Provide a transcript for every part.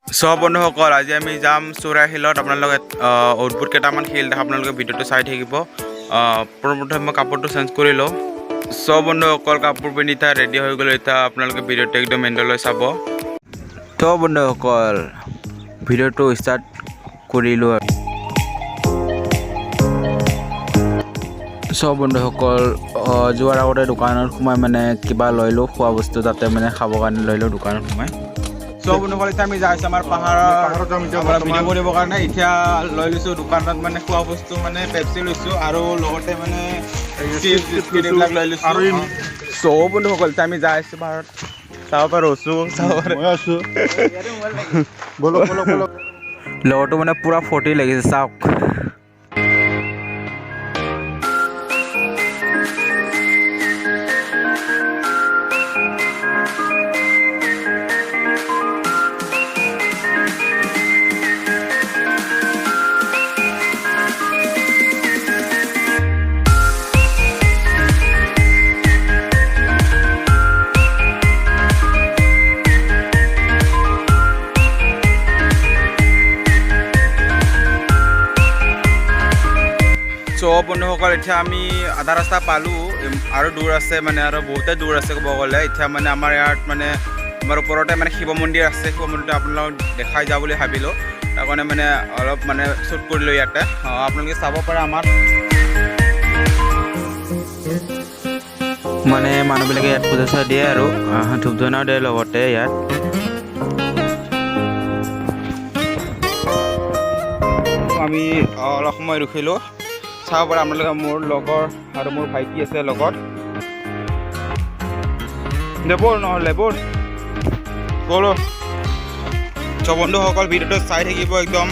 সব বন্ধুসকল আজি আমি যাম চোৰা হিলত আপোনালোকে অদ্ভুত কেইটামান হিল দেখা আপোনালোকে ভিডিঅ'টো চাই থাকিব প্ৰথমে মই কাপোৰটো চেঞ্জ কৰি লওঁ সব বন্ধুসকল কাপোৰ পিন্ধি এতিয়া ৰেডি হৈ গ'ল এতিয়া আপোনালোকে ভিডিঅ'টো একদম এণ্ডলৈ চাব তো বন্ধুসকল ভিডিঅ'টো ষ্টাৰ্ট কৰিলোঁ সব বন্ধুসকল যোৱাৰ আগতে দোকানত সোমাই মানে কিবা লৈ লওঁ খোৱা বস্তু তাতে মানে খাবৰ কাৰণে লৈ লওঁ দোকানত সোমাই সব বন্ধুসকল এতিয়া আমি যাই আছোঁ আমাৰ পাহাৰত ভিডিঅ' কৰিবৰ কাৰণে এতিয়া লৈ লৈছোঁ দোকানত মানে খোৱা বস্তু মানে পেপচি লৈছোঁ আৰু লগতে মানে এইবিলাক লৈ লৈছোঁ সব বন্ধুসকল এতিয়া আমি যাই আছোঁ পাহাৰত চাব পাৰোঁ লগৰটো মানে পূৰা ফূৰ্তি লাগিছে চাওক সব বন্ধুসকল এতিয়া আমি আধা ৰাস্তা পালোঁ আৰু দূৰ আছে মানে আৰু বহুতে দূৰ আছে ক'ব গ'লে এতিয়া মানে আমাৰ ইয়াত মানে আমাৰ ওপৰতে মানে শিৱ মন্দিৰ আছে শিৱ মন্দিৰটো আপোনালোকক দেখাই যাওঁ বুলি ভাবিলোঁ তাৰ কাৰণে মানে অলপ মানে শ্বুট কৰিলোঁ ইয়াতে আপোনালোকে চাব পাৰে আমাৰ মানে মানুহবিলাকে ইয়াত পূজা চূজা দিয়ে আৰু ধূপ ধূনাও দিয়ে লগতে ইয়াত আমি অলপ সময় ৰখিলোঁ চাব পাৰে আপোনালোকে মোৰ লগৰ আৰু মোৰ ভাইটি আছে লগত ব'ল নহ'লে ব'ল সব বন্ধুসকল ভিডিঅ'টো চাই থাকিব একদম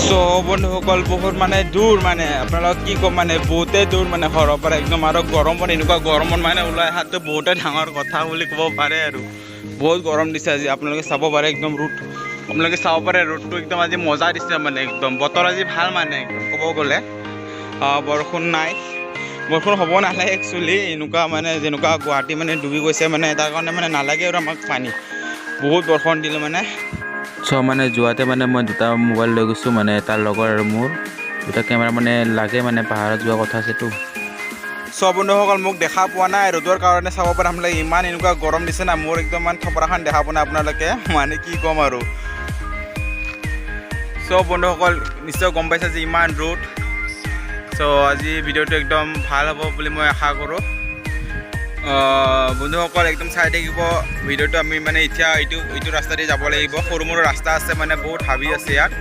সব বন্ধুসকল বহুত মানে দূৰ মানে আপোনালোকক কি ক'ম মানে বহুতেই দূৰ মানে ঘৰৰ পৰা একদম আৰু গৰমত এনেকুৱা গৰমত মানে ওলাই অহাটো বহুতেই ডাঙৰ কথা বুলি ক'ব পাৰে আৰু বহুত গৰম দিছে আজি আপোনালোকে চাব পাৰে একদম ৰ'দ আপোনালোকে চাব পাৰে ৰ'দটো একদম আজি মজা দিছে মানে একদম বতৰ আজি ভাল মানে একদম ক'ব গ'লে বৰষুণ নাই বৰষুণ হ'ব নালাগে একচুৱেলি এনেকুৱা মানে যেনেকুৱা গুৱাহাটী মানে ডুবি গৈছে মানে তাৰ কাৰণে মানে নালাগে আৰু আমাক পানী বহুত বৰষুণ দিলে মানে মানে যোৱাতে মানে মই দুটা মোবাইল লৈ গৈছোঁ মানে তাৰ লগৰ আৰু মোৰ দুটা কেমেৰা মানে লাগে মানে পাহাৰত যোৱা কথা আছেতো সব বন্ধুসকল মোক দেখা পোৱা নাই ৰ'দৰ কাৰণে চাব পাৰে আপোনালোকে ইমান এনেকুৱা গৰম দিছে না মোৰ একদম মানে থপৰাখন দেখা পোৱা নাই আপোনালোকে মানে কি ক'ম আৰু সব বন্ধুসকল নিশ্চয় গম পাইছে যে ইমান ৰ'দ আজি ভিডিঅ'টো একদম ভাল হ'ব বুলি মই আশা কৰোঁ বন্ধুসকল একদম চাই থাকিব ভিডিঅ'টো আমি মানে এতিয়া এইটো ৰাস্তাতে যাব লাগিব সৰু সৰু ৰাস্তা আছে মানে বহুত হাবি আছে ইয়াত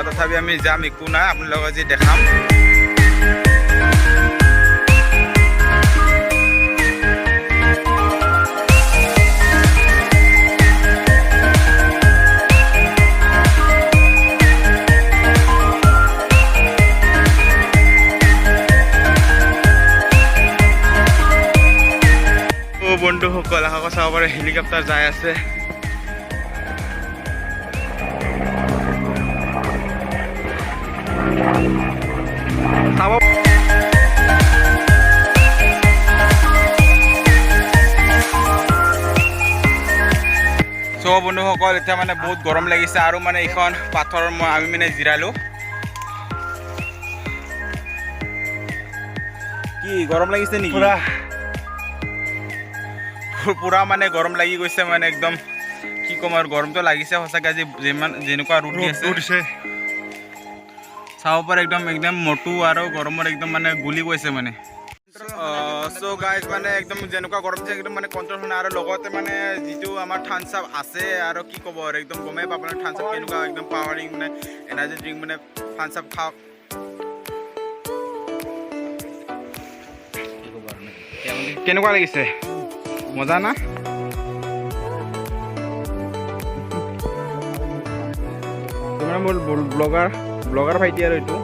তথাপি আমি যাম একো নাই আপোনালোকক আজি দেখাম বন্ধুসকল আহক চাব পাৰে হেলিকপ্টাৰ যাই আছে চাব বন্ধুসকল এতিয়া মানে বহুত গৰম লাগিছে আৰু মানে এইখন পাথৰ আমি মানে জিৰালোঁ কি গৰম লাগিছে নেকি পুৰা মানে গৰম লাগি গৈছে মানে একদম কি ক'ম আৰু গৰমটো লাগিছে সঁচাকৈ আজি যেনেকুৱা ৰ'দ দিছে চাব পাৰে একদম মটো আৰু গৰমত একদম মানে গুলি গৈছে মানে গাইজ মানে একদম যেনেকুৱা গৰম দিছে একদম মানে কণ্ট্ৰল হোৱা নাই আৰু লগতে মানে যিটো আমাৰ থাম্বছ আপ আছে আৰু কি ক'ব আৰু একদম গমেই পাব আপোনাৰ থাম্বছ আপ কেনেকুৱা একদম পাৱাৰিং মানে এনাৰ্জি ড্ৰিংক মানে থাম্বছ আপ খাওক কেনেকুৱা লাগিছে মজা না তোমাৰ মোৰ ব্লগাৰ ভাইটি আৰু এইটো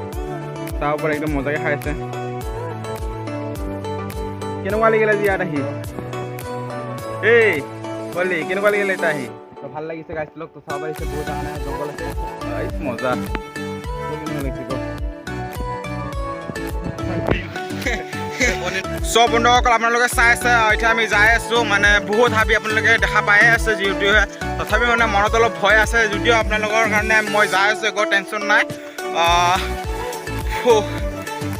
চাব পাৰে একদম মজাকৈ খাই আছে কেনেকুৱা লাগিলে আজি ইয়াত আহি এই কলি কেনেকুৱা লাগিলে এতিয়া আহি ভাল লাগিছে গাইছ লগ তো চাব পাৰিছে বহুত ডাঙৰ জংঘল আছে মজা লাগিছে চব বন্ধুসকল আপোনালোকে চাই আছে এতিয়া আমি যাই আছোঁ মানে বহুত হাবি আপোনালোকে দেখা পায়ে আছে যিহেতু তথাপি মানে মনত অলপ ভয় আছে যদিও আপোনালোকৰ কাৰণে মই যাই আছোঁ একো টেনশ্যন নাই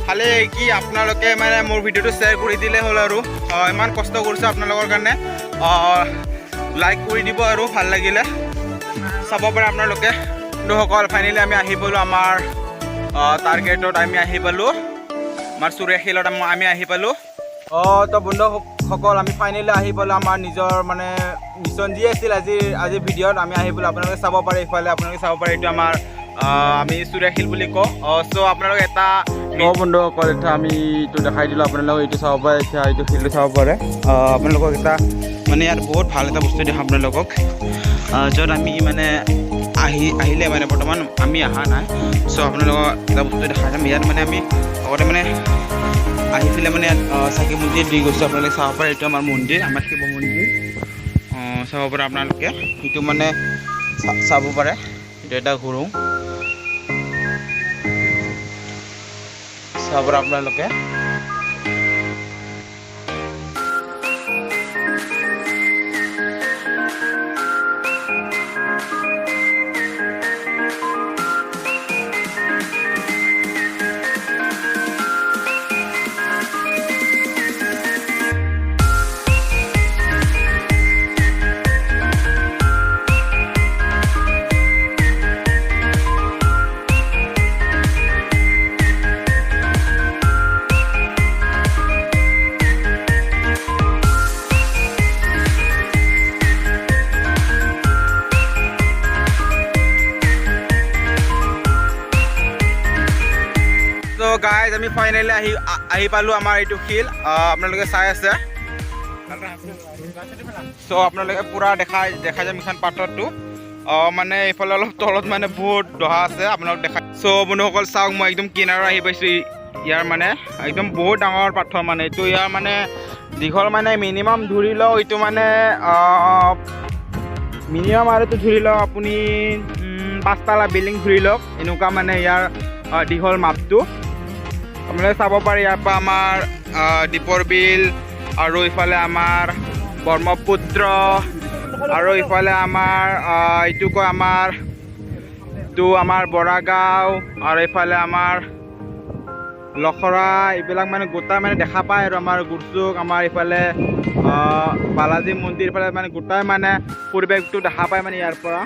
খালি কি আপোনালোকে মানে মোৰ ভিডিঅ'টো শ্বেয়াৰ কৰি দিলে হ'ল আৰু ইমান কষ্ট কৰিছোঁ আপোনালোকৰ কাৰণে লাইক কৰি দিব আৰু ভাল লাগিলে চাব পাৰে আপোনালোকে বন্ধুসকল ফাইনেলি আমি আহি পালোঁ আমাৰ টাৰ্গেটত আমি আহি পালোঁ আমাৰ চুৰিয়াশিলত আমি আহি পালোঁ তো বন্ধুসকল আমি ফাইনেলি আহি পালোঁ আমাৰ নিজৰ মানে মিছন যি আছিল আজিৰ ভিডিঅ'ত আমি আহি পালোঁ আপোনালোকে চাব পাৰে ইফালে আপোনালোকে চাব পাৰে এইটো আমাৰ আমি চুৰিয়াশিল বুলি কওঁ চ' আপোনালোকে এটা বন্ধুসকল এতিয়া আমি এইটো দেখাই দিলোঁ আপোনালোকক এইটো চাব পাৰে এতিয়া এইটো ফিল্ডটো চাব পাৰে আপোনালোকক এটা মানে ইয়াত বহুত ভাল এটা বস্তু দেখাম আপোনালোকক য'ত আমি মানে আহিলে মানে বৰ্তমান আমি অহা নাই চ' আপোনালোকক এটা বস্তু দেখাই যাম ইয়াত মানে আমি আগতে মানে আহি পেলাই মানে ইয়াত চাকি মন্দিৰ দি গৈছোঁ আপোনালোকে চাব পাৰে এইটো আমাৰ মন্দিৰ আমাৰ শিৱ মন্দিৰ চাব পাৰে আপোনালোকে এইটো মানে চাব পাৰে এইটো এটা ঘূৰোঁ চাব পাৰে আপোনালোকে গাইজ আমি ফাইনেলি আহি পালোঁ আমাৰ এইটো শিল আপোনালোকে চাই আছে চ' আপোনালোকে পূৰা দেখাই যাম এইখন পাথৰটো মানে এইফালে অলপ তলত মানে বহুত দহা আছে আপোনালোক দেখাই চ' বন্ধুসকল চাওক মই একদম কিনাৰত আহি পাইছোঁ ইয়াৰ মানে একদম বহুত ডাঙৰ পাথৰ মানে এইটো ইয়াৰ মানে দীঘল মানে মিনিমাম ধৰি লওক এইটো মানে মিনিমাম আৰু ধৰি লওক আপুনি 5 তলা বিল্ডিং ধৰি লওক এনেকুৱা মানে ইয়াৰ দীঘল মাপটো আপোনালোকে চাব পাৰে ইয়াৰ পৰা আমাৰ দীপৰ বিল আৰু ইফালে আমাৰ ব্ৰহ্মপুত্ৰ আৰু ইফালে আমাৰ এইটো কয় আমাৰ বৰাগাঁও আৰু ইফালে আমাৰ লখৰা এইবিলাক মানে গোটাই মানে দেখা পায় আৰু আমাৰ গুৰচুক আমাৰ ইফালে বালাজী মন্দিৰ ইফালে মানে গোটাই মানে পৰিৱেশটো দেখা পায় মানে ইয়াৰ পৰা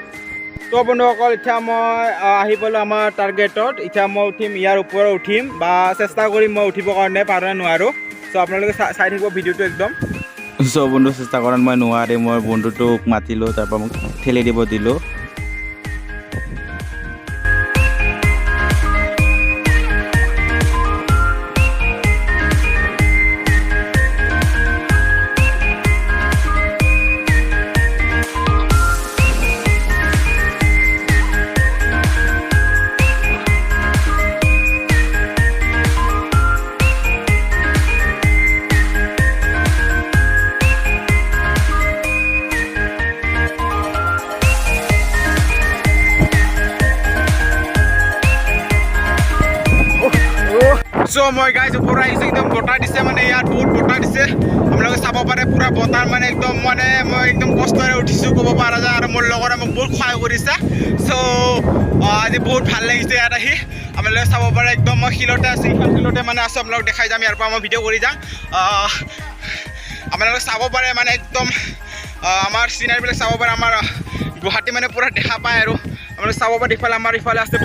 তো বন্ধুসকল এতিয়া মই আহি পালোঁ আমাৰ টাৰ্গেটত এতিয়া মই উঠিম ইয়াৰ ওপৰত উঠিম বা চেষ্টা কৰিম মই উঠিবৰ কাৰণে পাৰোঁ নে নোৱাৰোঁ চ' আপোনালোকে চাই থাকিব ভিডিঅ'টো একদম চ' বন্ধু চেষ্টা কৰাত মই নোৱাৰি মই বন্ধুটোক মাতিলোঁ তাৰপৰা মোক ঠেলি দিব দিলোঁ চ' মই গাইজ ওপৰত আহিছোঁ একদম বতাহ দিছে মানে ইয়াত বহুত বতাহ দিছে আপোনালোকে চাব পাৰে পূৰা বতাহ মানে একদম মানে মই একদম কষ্টৰে উঠিছোঁ ক'ব পৰা যায় আৰু মোৰ লগৰে মোক বহুত সহায় কৰিছে চ' আজি বহুত ভাল লাগিছে ইয়াত আহি আপোনালোকে চাব পাৰে একদম মই শিলতে আছোঁ এইখন শিলতে মানে আছোঁ আপোনালোকক দেখাই যাম ইয়াৰ পৰা মই ভিডিঅ' কৰি যাম আপোনালোকে চাব পাৰে মানে একদম আমাৰ চিনাৰীবিলাক চাব পাৰে আমাৰ গুৱাহাটী মানে পূৰা দেখা পায় আৰু আপোনালোকে চাব পাৰে ইফালে আমাৰ ইফালে আছে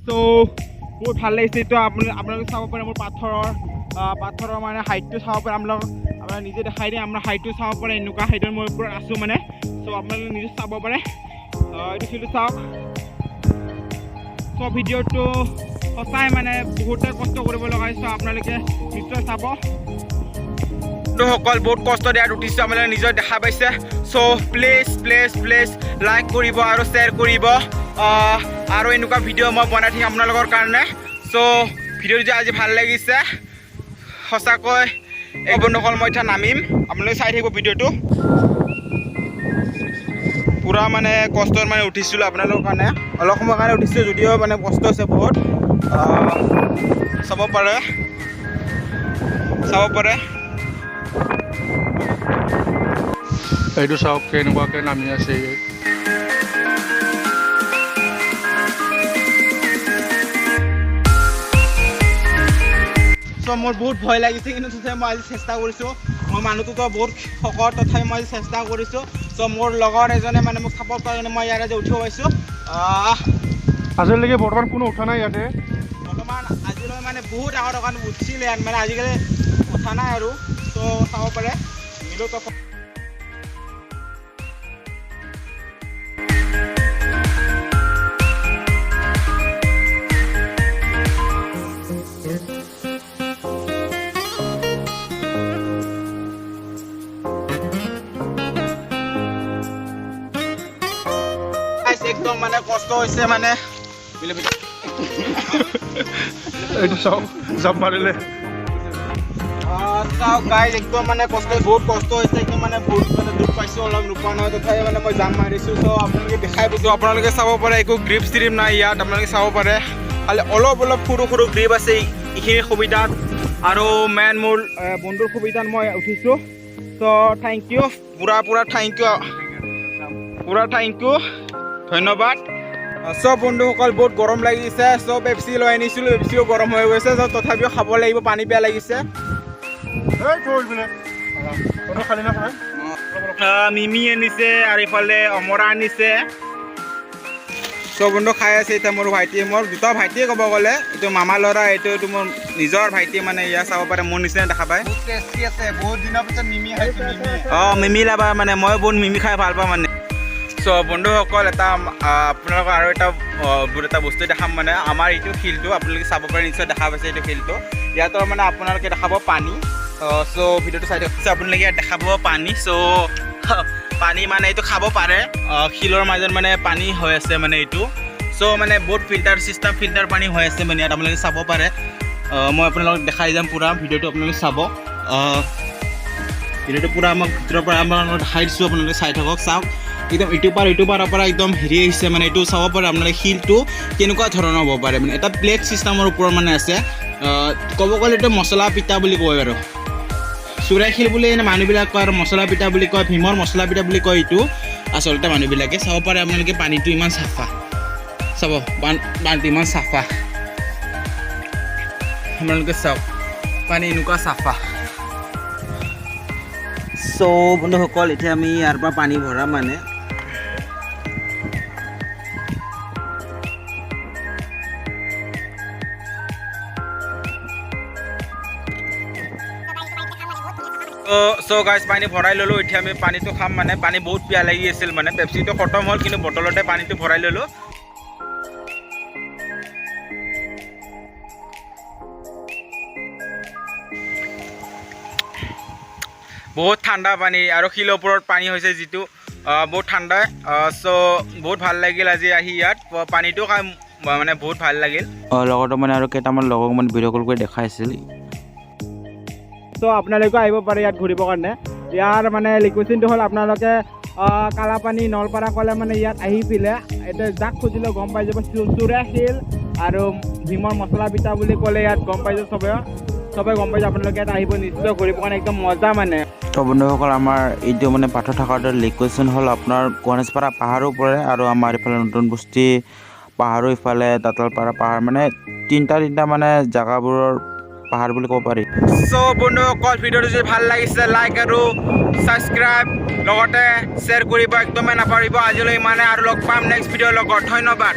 তো বহুত ভাল লাগিছে এইটো আপোনালোকে চাব পাৰে মোৰ পাথৰৰ মানে হাইটটো চাব পাৰে আপোনালোকে নিজে দেখাই দিয়ে আপোনাৰ হাইটটো চাব পাৰে এনেকুৱা হাইটৰ মই ওপৰত আছোঁ মানে চ' আপোনালোকে নিজে চাব পাৰে এইটো শিলটো চাওক চ' ভিডিঅ'টো সঁচাই মানে বহুতে কষ্ট কৰিব লগা হৈছে আপোনালোকে নিশ্চয় চাব সকল বহুত কষ্ট দিয়াত উঠিছোঁ আপোনালোকে নিজৰ দেখা পাইছে চ' প্লিজ প্লিজ প্লিজ লাইক কৰিব আৰু শ্বেয়াৰ কৰিব আৰু এনেকুৱা ভিডিঅ' মই বনাই থাকিম আপোনালোকৰ কাৰণে চ' ভিডিঅ'টো যে আজি ভাল লাগিছে সঁচাকৈ এই বন্ধুসকল মই এতিয়া নামিম আপোনালোকে চাই থাকিব ভিডিঅ'টো পুৰা মানে কষ্টৰ মানে উঠিছিলোঁ আপোনালোকৰ কাৰণে অলপ সময়ৰ কাৰণে উঠিছোঁ যদিও মানে কষ্ট আছে বহুত চাব পাৰে এইটো চাওক কেনেকুৱাকৈ নামি আছে চ' মোৰ বহুত ভয় লাগিছে কিন্তু তথাপি মই আজি চেষ্টা কৰিছোঁ মই মানুহটোতো বহুত শকত তথাপি মই আজি চেষ্টা কৰিছোঁ চ' মোৰ লগৰ এজনে মানে মোক চাপৰ্ট কৰাৰ কাৰণে মই ইয়াতে উঠিব পাইছোঁ আজিলৈকে বৰ্তমান কোনো উঠা নাই ইয়াতে বৰ্তমান আজিলৈ মানে বহুত আগৰ দোকান উঠিছিলে ইয়াত মানে আজিকালি উঠা নাই আৰু চ' চাব পাৰে মিলো একদম মানে কষ্ট হৈছে মানে এইটো চাওক জাপ মাৰিলে চাওক গাইজ একদম মানে বহুত কষ্ট হৈছে একদম মানে বহুত মানে দুখ পাইছোঁ অলপ নোপোৱা নহয় তথাপি মানে মই জাম মাৰিছোঁ চ' আপোনালোকে দেখাই পাইছোঁ আপোনালোকে চাব পাৰে একো গ্ৰিপ চ্ৰিপ নাই ইয়াত আপোনালোকে চাব পাৰে খালি অলপ সৰু গ্ৰিপ আছে এইখিনি সুবিধাত আৰু মেইন মোৰ বন্ধুৰ সুবিধাত মই উঠিছোঁ চ' থেংক ইউ পুৰা থেংক ইউ ধন্যবাদ চব বন্ধুসকল বহুত গৰম লাগিছে চব পেপচি লৈ আনিছিলোঁ পেপচিও গৰম হৈ গৈছে চ' তথাপিও খাব লাগিব পানী বেয়া লাগিছে মিমি আনিছে আৰু ইফালে অমৰা আনিছে চব বন্ধু খাই আছে এতিয়া মোৰ ভাইটিয়ে মোৰ দুটা ভাইটিয়ে ক'ব গ'লে এইটো মামা ল'ৰা এইটো মোৰ নিজৰ ভাইটিয়ে মানে ইয়াত চাব পাৰে মোৰ নিচিনা দেখা পায় বহুত দিনৰ পিছত মিমি মিমি লাবা মানে মই বহুত মিমি খাই ভাল পাওঁ মানে চ' বন্ধুসকল এটা আপোনালোকক আৰু এটা বস্তু দেখাম মানে আমাৰ এইটো শিলটো আপোনালোকে চাব পাৰে নিশ্চয় দেখা পাইছে এইটো শিলটো ইয়াতো মানে আপোনালোকে দেখাব পানী চ' ভিডিঅ'টো চাই দিয়ক আপোনালোকে ইয়াত দেখাব পানী চ' পানী মানে এইটো খাব পাৰে শিলৰ মাজত মানে পানী হৈ আছে মানে এইটো চ' মানে বহুত ফিল্টাৰ পানী হৈ আছে মানে ইয়াত আপোনালোকে চাব পাৰে মই আপোনালোকক দেখাই যাম পুৰা ভিডিঅ'টো আপোনালোকে চাব ভিডিঅ'টো পুৰা আমাক ভিতৰৰ পৰা আপোনালোকক দেখাই দিছোঁ আপোনালোকে চাই থাকক চাওক একদম ইটো পাৰৰ পৰা একদম হেৰি আহিছে মানে এইটো চাব পাৰে আপোনালোকে শিলটো কেনেকুৱা ধৰণৰ হ'ব পাৰে মানে এটা প্লেট ছিষ্টেমৰ ওপৰত মানে আছে ক'ব গ'লে এইটো মছলা পিঠা বুলি কয় বাৰু চুৰাই শিল বুলি মানুহবিলাক কয় আৰু মছলা পিঠা বুলি কয় ভীমৰ মছলা পিঠা বুলি কয় এইটো আচলতে মানুহবিলাকে চাব পাৰে আপোনালোকে পানীটো ইমান চাফা চাব পানীটো ইমান চাফা আপোনালোকে চাওক পানী এনেকুৱা চাফা চ' বন্ধুসকল এতিয়া আমি ইয়াৰ পৰা পানী ভৰাম মানে চ' গাইজ পানী ভৰাই ল'লোঁ এতিয়া আমি পানীটো খাম মানে পানী বহুত পিয়া লাগি আছিল মানে পেপচিটো খতম হ'ল কিন্তু বটলতে পানীটো ভৰাই ল'লোঁ বহুত ঠাণ্ডা পানী আৰু শিলৰ ওপৰত পানী হৈছে যিটো বহুত ঠাণ্ডা চ' বহুত ভাল লাগিল আজি আহি ইয়াত পানীটো খাই মানে বহুত ভাল লাগিল লগতে মানে আৰু কেইটামান লগক মানে ভিডিঅ' কল কৰি দেখাইছিল চ' আপোনালোকেও আহিব পাৰে ইয়াত ঘূৰিবৰ কাৰণে ইয়াৰ মানে লিকুইডটো হ'ল আপোনালোকে কালাপানী নলপাৰা ক'লে মানে ইয়াত আহি পেলাই এতিয়া যাক খুজিলেও গম পাই যাব চুৰা শিল আৰু ভীমৰ মছলা পিঠা বুলি ক'লে ইয়াত গম পাই যাব চবে গম পাই যাব আপোনালোকে ইয়াত আহিব নিশ্চয় ঘূৰিবৰ কাৰণে একদম মজা মানে তো বন্ধুসকল আমাৰ এইটো মানে পাথৰ থকাৰ লোকেশ্যন হ'ল আপোনাৰ গণেশপাৰা পাহাৰো পৰে আৰু আমাৰ ইফালে নতুন বস্তি পাহাৰো ইফালে দাঁতালপাৰা পাহাৰ মানে তিনিটা মানে জেগাবোৰৰ পাহাৰ বুলি ক'ব পাৰি চ' বন্ধুসকল ভিডিঅ'টো যদি ভাল লাগিছে লাইক আৰু ছাবস্ক্ৰাইব লগতে শ্বেয়াৰ কৰিব একদমেই নাপাহৰিব আজিলৈ ইমানে আৰু লগ পাম নেক্সট ভিডিঅ'ৰ লগত ধন্যবাদ